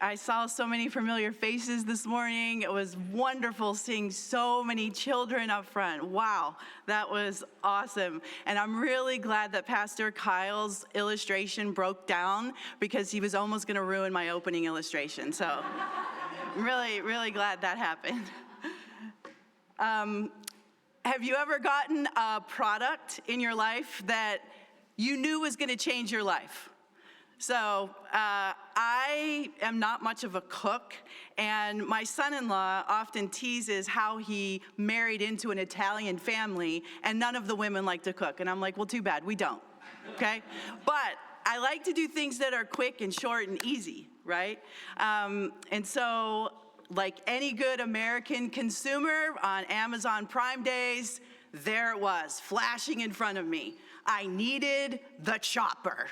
I saw so many familiar faces this morning. It was wonderful seeing so many children up front. Wow, that was awesome. And I'm really glad that Pastor Kyle's illustration broke down because he was almost going to ruin my opening illustration. So I'm really, really glad that happened. Have you ever gotten a product in your life that you knew was going to change your life? So I am not much of a cook, and my son-in-law often teases how he married into an Italian family, and none of the women like to cook. And I'm like, well, too bad, we don't, okay? But I like to do things that are quick and short and easy, right? And so, like any good American consumer, on Amazon Prime days, there it was, flashing in front of me. I needed the chopper.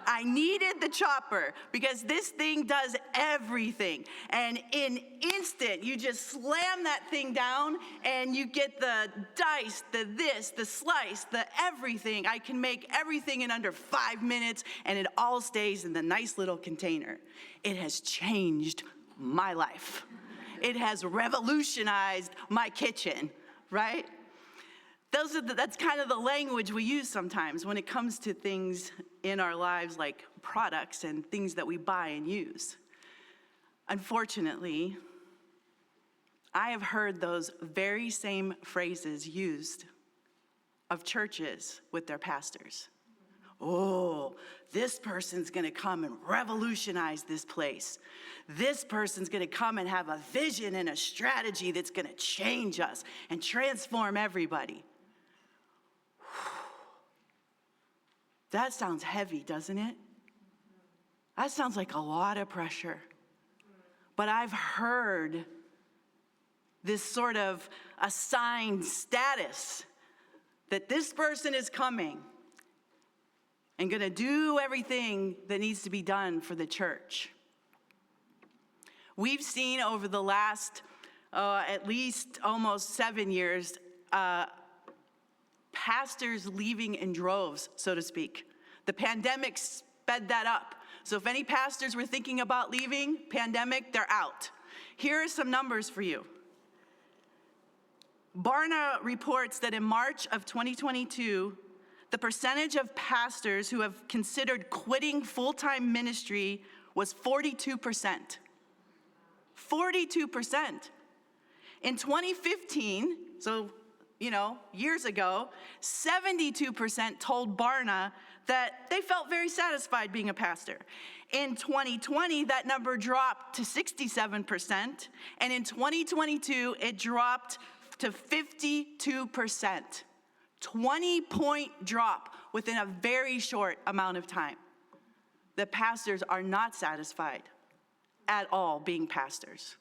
I needed the chopper because this thing does everything. And in instant, you just slam that thing down and you get the dice, the this, the slice, the everything. I can make everything in under 5 minutes and it all stays in the nice little container. It has changed my life. It has revolutionized my kitchen, right? That's kind of the language we use sometimes when it comes to things in our lives like products and things that we buy and use. Unfortunately, I have heard those very same phrases used of churches with their pastors. Oh, this person's going to come and revolutionize this place. This person's going to come and have a vision and a strategy that's going to change us and transform everybody. That sounds heavy, doesn't it? That sounds like a lot of pressure. But I've heard this sort of assigned status that this person is coming and going to do everything that needs to be done for the church. We've seen over the last at least almost 7 years, pastors leaving in droves, so to speak. The pandemic sped that up. So if any pastors were thinking about leaving, pandemic, they're out. Here are some numbers for you. Barna reports that in March of 2022, the percentage of pastors who have considered quitting full-time ministry was 42%. 42%. In 2015, so years ago, 72% told Barna that they felt very satisfied being a pastor. In 2020, that number dropped to 67%, and in 2022, it dropped to 52%. 20-point drop within a very short amount of time. The pastors are not satisfied at all being pastors.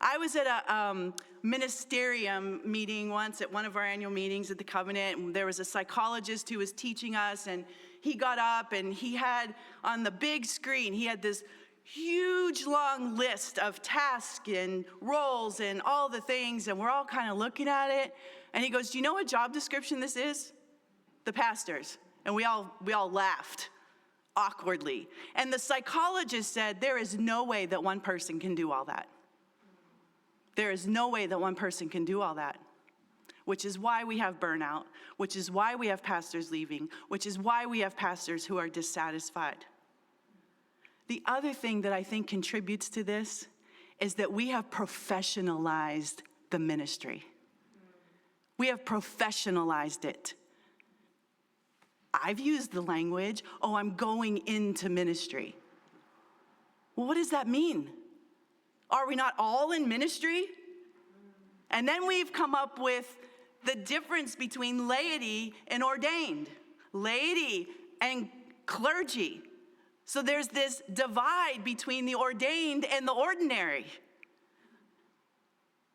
I was at a ministerium meeting once at one of our annual meetings at the Covenant, and there was a psychologist who was teaching us, and he got up and he had on the big screen, he had this huge long list of tasks and roles and all the things, and we're all kind of looking at it, and he goes, do you know what job description this is? The pastors. And we all laughed awkwardly. And the psychologist said, there is no way that one person can do all that. There is no way that one person can do all that, which is why we have burnout, which is why we have pastors leaving, which is why we have pastors who are dissatisfied. The other thing that I think contributes to this is that we have professionalized the ministry. We have professionalized it. I've used the language, oh, I'm going into ministry. Well, what does that mean? Are we not all in ministry? And then we've come up with the difference between laity and ordained, laity and clergy. So there's this divide between the ordained and the ordinary.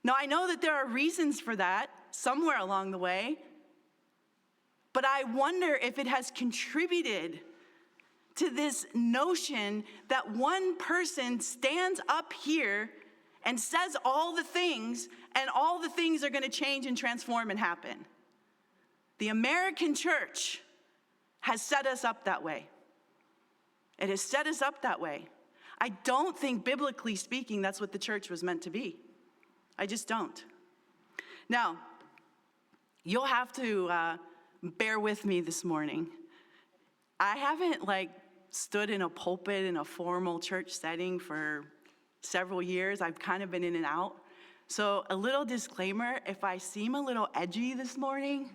Now, I know that there are reasons for that somewhere along the way, but I wonder if it has contributed to this notion that one person stands up here and says all the things, and all the things are going to change and transform and happen. The American church has set us up that way. It has set us up that way. I don't think, biblically speaking, that's what the church was meant to be. I just don't. Now, you'll have to bear with me this morning. I haven't stood in a pulpit in a formal church setting for several years. I've kind of been in and out. So a little disclaimer, if I seem a little edgy this morning,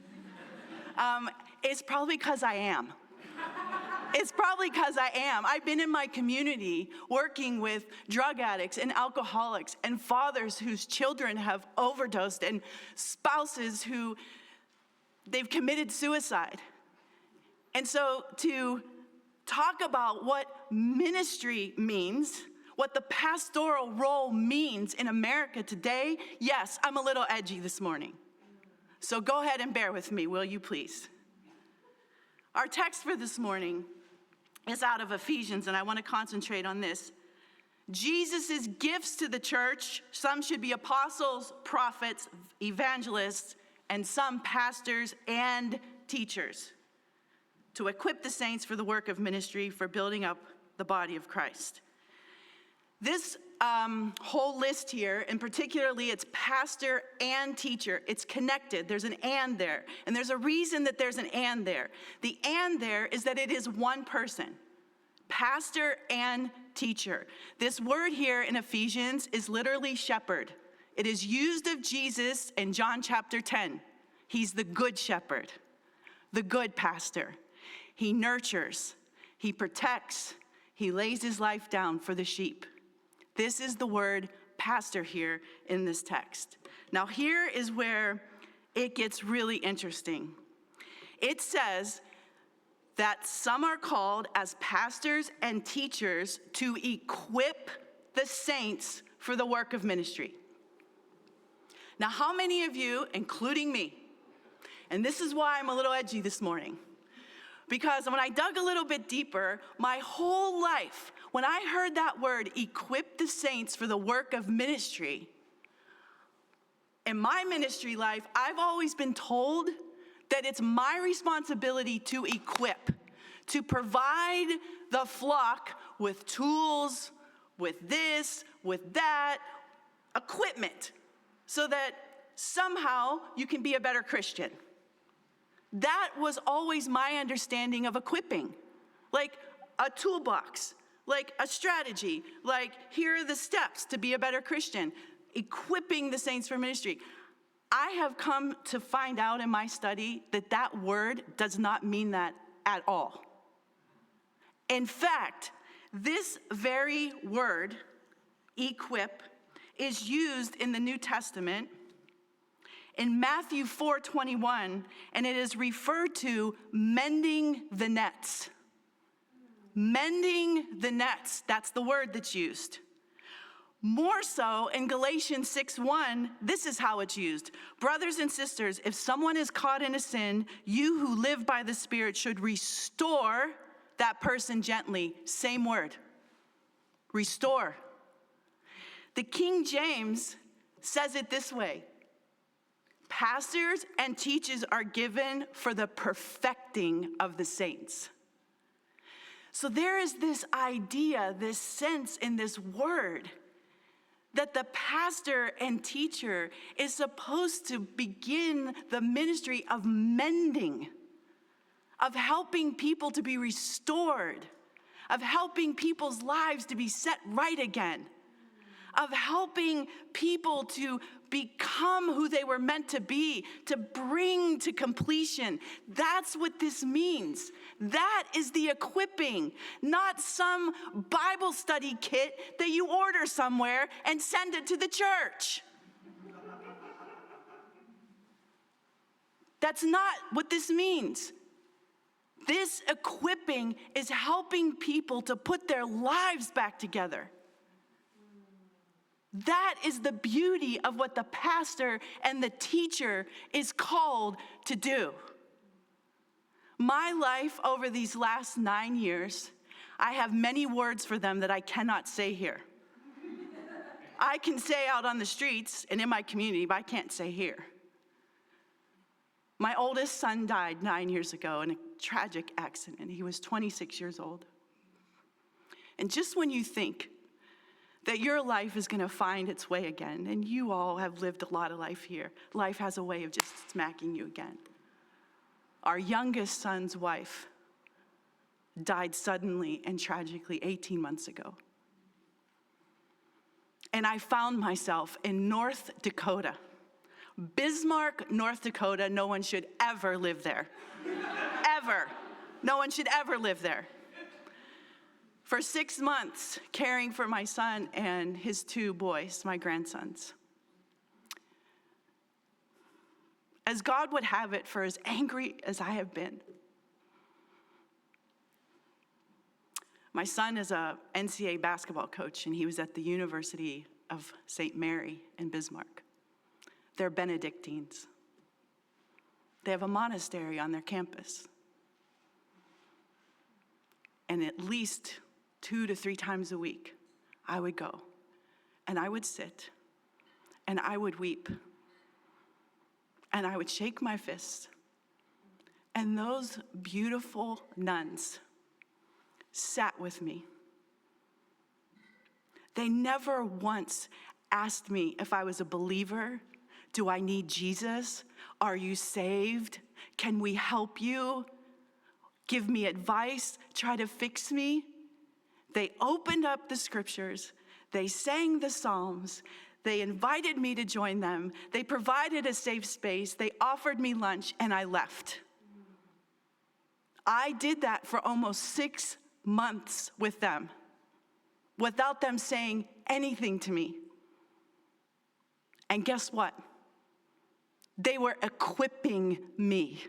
it's probably because I am. It's probably because I am. I've been in my community working with drug addicts and alcoholics and fathers whose children have overdosed and spouses who they've committed suicide. And so to talk about what ministry means, what the pastoral role means in America today, yes, I'm a little edgy this morning. So go ahead and bear with me, will you please? Our text for this morning is out of Ephesians, and I want to concentrate on this. Jesus' gifts to the church, some should be apostles, prophets, evangelists, and some pastors and teachers, to equip the saints for the work of ministry, for building up the body of Christ. This whole list here, and particularly it's pastor and teacher, it's connected. There's an and there. And there's a reason that there's an and there. The and there is that it is one person, pastor and teacher. This word here in Ephesians is literally shepherd. It is used of Jesus in John chapter 10. He's the good shepherd, the good pastor. He nurtures, he protects, he lays his life down for the sheep. This is the word pastor here in this text. Now here is where it gets really interesting. It says that some are called as pastors and teachers to equip the saints for the work of ministry. Now, how many of you, including me, and this is why I'm a little edgy this morning, because when I dug a little bit deeper, my whole life, when I heard that word, equip the saints for the work of ministry, in my ministry life, I've always been told that it's my responsibility to equip, to provide the flock with tools, with this, with that, equipment, so that somehow you can be a better Christian. That was always my understanding of equipping, like a toolbox, like a strategy, like here are the steps to be a better Christian, equipping the saints for ministry. I have come to find out in my study that that word does not mean that at all. In fact, this very word, equip, is used in the New Testament in Matthew 4:21, and it is referred to mending the nets. Mending the nets, that's the word that's used. More so in Galatians 6:1, this is how it's used. Brothers and sisters, if someone is caught in a sin, you who live by the Spirit should restore that person gently. Same word, restore. The King James says it this way: pastors and teachers are given for the perfecting of the saints. So there is this idea, this sense in this word that the pastor and teacher is supposed to begin the ministry of mending, of helping people to be restored, of helping people's lives to be set right again, of helping people to become who they were meant to be, to bring to completion. That's what this means. That is the equipping, not some Bible study kit that you order somewhere and send it to the church. That's not what this means. This equipping is helping people to put their lives back together. That is the beauty of what the pastor and the teacher is called to do. My life over these last 9 years, I have many words for them that I cannot say here. I can say out on the streets and in my community, but I can't say here. My oldest son died 9 years ago in a tragic accident. He was 26 years old. And just when you think that your life is going to find its way again. And you all have lived a lot of life here. Life has a way of just smacking you again. Our youngest son's wife died suddenly and tragically 18 months ago. And I found myself in North Dakota. Bismarck, North Dakota. No one should ever live there. Ever. No one should ever live there. For 6 months, caring for my son and his 2 boys, my grandsons. As God would have it, for as angry as I have been, my son is a NCAA basketball coach, and he was at the University of St. Mary in Bismarck. They're Benedictines. They have a monastery on their campus. And at least 2 to 3 times a week, I would go, and I would sit, and I would weep, and I would shake my fists. And those beautiful nuns sat with me. They never once asked me if I was a believer. Do I need Jesus? Are you saved? Can we help you? Give me advice, try to fix me. They opened up the scriptures, they sang the Psalms, they invited me to join them, they provided a safe space, they offered me lunch, and I left. I did that for almost 6 months with them, without them saying anything to me. And guess what? They were equipping me.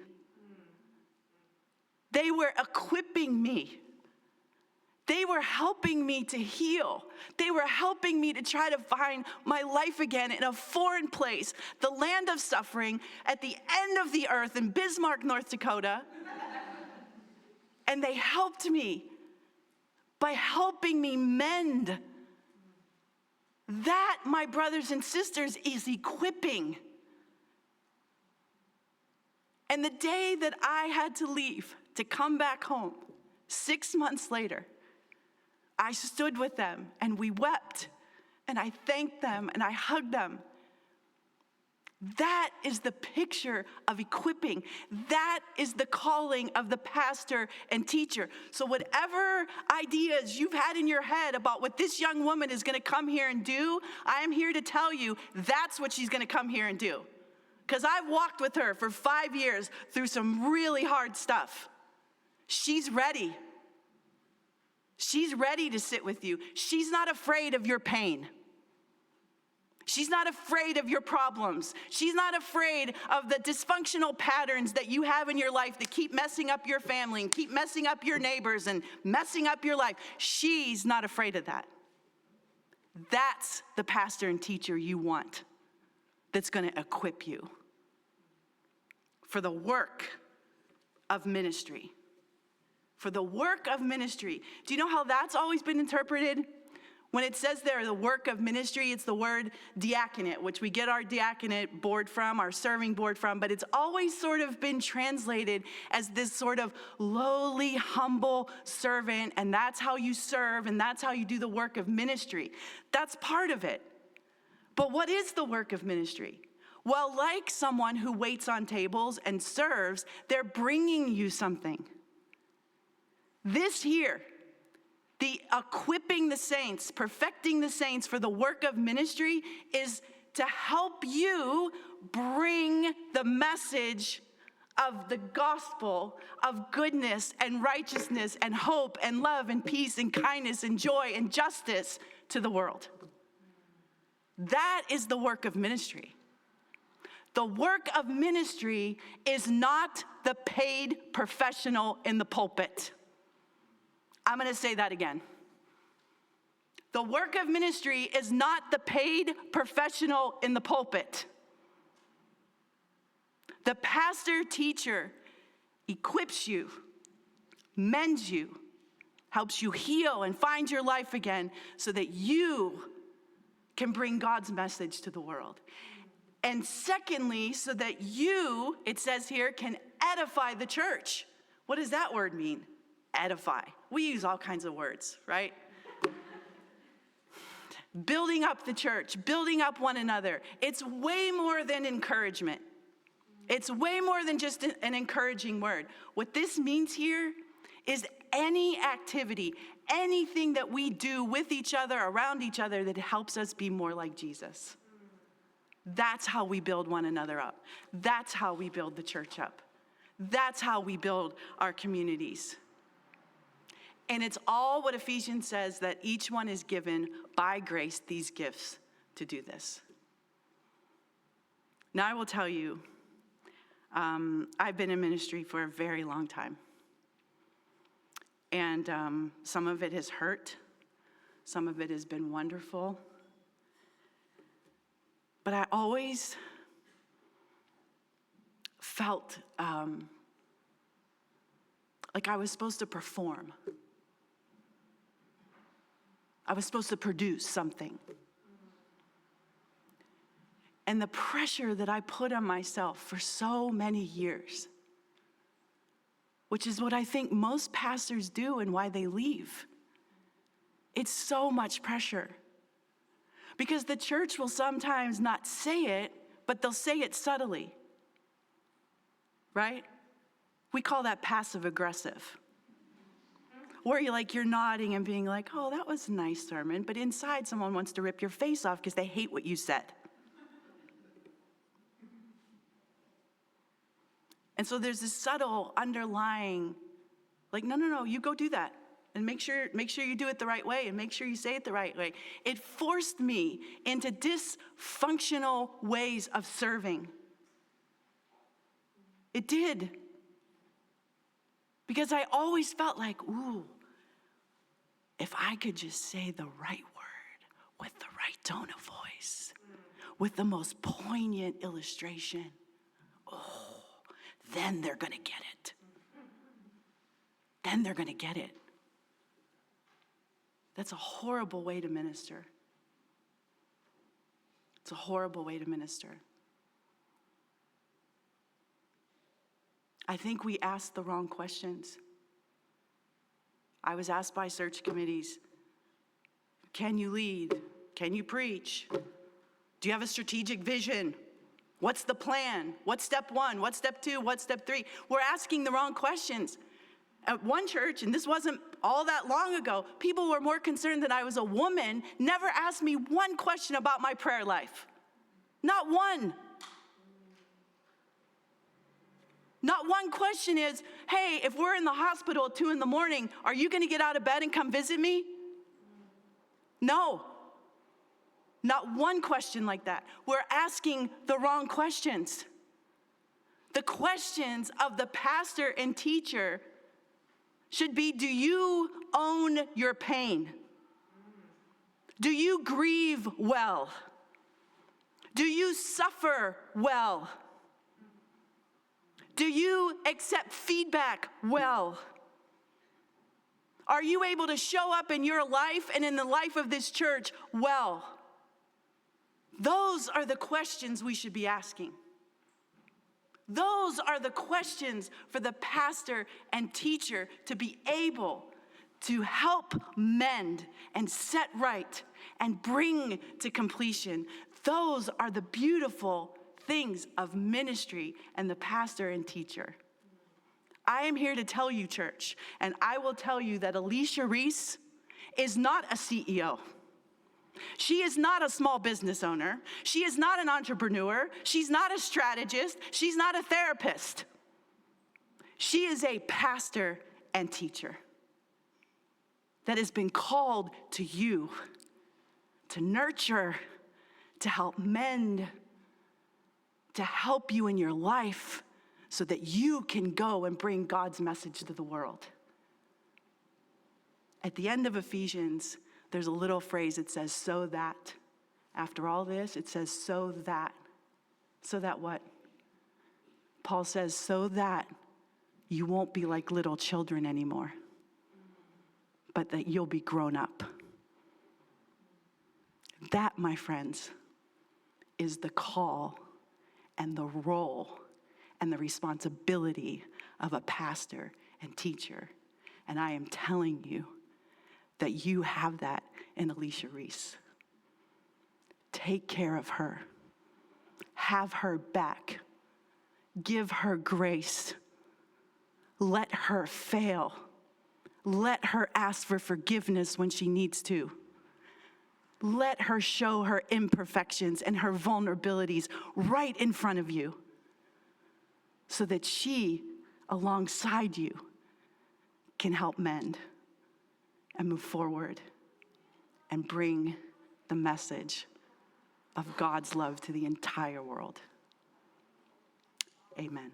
They were equipping me. They were helping me to heal. They were helping me to try to find my life again in a foreign place, the land of suffering, at the end of the earth in Bismarck, North Dakota. And they helped me by helping me mend. That, my brothers and sisters, is equipping. And the day that I had to leave to come back home, 6 months later, I stood with them and we wept and I thanked them and I hugged them. That is the picture of equipping. That is the calling of the pastor and teacher. So whatever ideas you've had in your head about what this young woman is going to come here and do, I am here to tell you that's what she's going to come here and do. Because I've walked with her for 5 years through some really hard stuff. She's ready. She's ready to sit with you. She's not afraid of your pain. She's not afraid of your problems. She's not afraid of the dysfunctional patterns that you have in your life that keep messing up your family and keep messing up your neighbors and messing up your life. She's not afraid of that. That's the pastor and teacher you want, that's going to equip you for the work of ministry. For the work of ministry. Do you know how that's always been interpreted? When it says there, the work of ministry, it's the word diaconate, which we get our diaconate board from, our serving board from, but it's always sort of been translated as this sort of lowly, humble servant, and that's how you serve, and that's how you do the work of ministry. That's part of it. But what is the work of ministry? Well, like someone who waits on tables and serves, they're bringing you something. This here, the equipping the saints, perfecting the saints for the work of ministry, is to help you bring the message of the gospel of goodness and righteousness and hope and love and peace and kindness and joy and justice to the world. That is the work of ministry. The work of ministry is not the paid professional in the pulpit. I'm going to say that again. The work of ministry is not the paid professional in the pulpit. The pastor teacher equips you, mends you, helps you heal and find your life again so that you can bring God's message to the world. And secondly, so that you, it says here, can edify the church. What does that word mean? Edify. We use all kinds of words, right? building up the church, building up one another. It's way more than encouragement. It's way more than just an encouraging word. What this means here is any activity, anything that we do with each other, around each other, that helps us be more like Jesus. That's how we build one another up. That's how we build the church up. That's how we build our communities. And it's all what Ephesians says, that each one is given by grace these gifts to do this. Now I will tell you, I've been in ministry for a very long time. And some of it has hurt. Some of it has been wonderful. But I always felt like I was supposed to perform. I was supposed to produce something. And the pressure that I put on myself for so many years, which is what I think most pastors do and why they leave. It's so much pressure. Because the church will sometimes not say it, but they'll say it subtly. Right? We call that passive aggressive. Where you're nodding and being like, oh, that was a nice sermon, but inside someone wants to rip your face off because they hate what you said. And so there's this subtle underlying, no, you go do that. And make sure you do it the right way, and make sure you say it the right way. It forced me into dysfunctional ways of serving. It did. Because I always felt like, ooh, if I could just say the right word with the right tone of voice, with the most poignant illustration, then they're going to get it. Then they're going to get it. That's a horrible way to minister. It's a horrible way to minister. I think we ask the wrong questions. I was asked by search committees, can you lead? Can you preach? Do you have a strategic vision? What's the plan? What's step 1? What's step 2? What's step 3? We're asking the wrong questions. At one church, and this wasn't all that long ago, people were more concerned that I was a woman, never asked me one question about my prayer life. Not one. Not one question is, hey, if we're in the hospital at 2 a.m, are you going to get out of bed and come visit me? No. Not one question like that. We're asking the wrong questions. The questions of the pastor and teacher should be, do you own your pain? Do you grieve well? Do you suffer well? Do you accept feedback well? Are you able to show up in your life and in the life of this church well? Those are the questions we should be asking. Those are the questions for the pastor and teacher to be able to help mend and set right and bring to completion. Those are the beautiful things of ministry and the pastor and teacher. I am here to tell you, church, and I will tell you that Alicia Reese is not a CEO. She is not a small business owner. She is not an entrepreneur. She's not a strategist. She's not a therapist. She is a pastor and teacher that has been called to you to nurture, to help mend, to help you in your life so that you can go and bring God's message to the world. At the end of Ephesians, there's a little phrase that says, so that. After all this, it says, so that. So that what? Paul says, so that you won't be like little children anymore, but that you'll be grown up. That, my friends, is the call and the role and the responsibility of a pastor and teacher. And I am telling you that you have that in Alicia Reese. take care of her. Have her back. Give her grace. Let her fail. Let her ask for forgiveness when she needs to. Let her show her imperfections and her vulnerabilities right in front of you so that she, alongside you, can help mend and move forward and bring the message of God's love to the entire world. Amen.